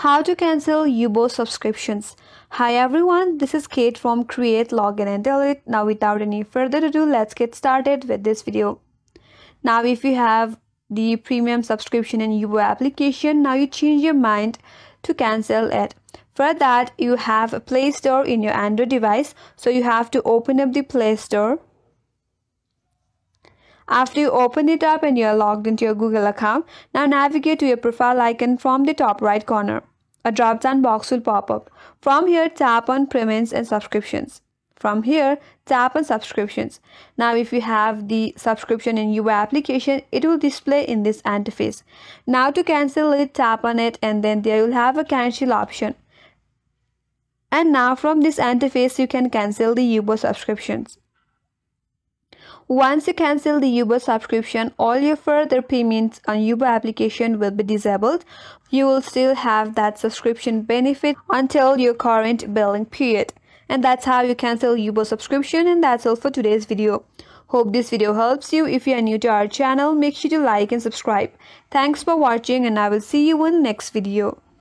How to cancel Yubo subscriptions. Hi everyone, this is Kate from Create, Login and Delete. Now without any further ado, let's get started with this video. Now if you have the premium subscription in Yubo application, now you change your mind to cancel it. For that, you have a Play Store in your Android device, so you have to open up the Play Store. After you open it up and you are logged into your Google account, now navigate to your profile icon from the top right corner. A drop-down box will pop up. From here, tap on Payments and Subscriptions. From here, tap on Subscriptions. Now, if you have the subscription in Yubo application, it will display in this interface. Now, to cancel it, tap on it and then there you'll have a cancel option. And now from this interface, you can cancel the Yubo subscriptions. Once you cancel the Yubo subscription, all your further payments on Yubo application will be disabled. You will still have that subscription benefit until your current billing period. And that's how you cancel Yubo subscription, and that's all for today's video. Hope this video helps you. If you are new to our channel, make sure to like and subscribe. Thanks for watching and I will see you in the next video.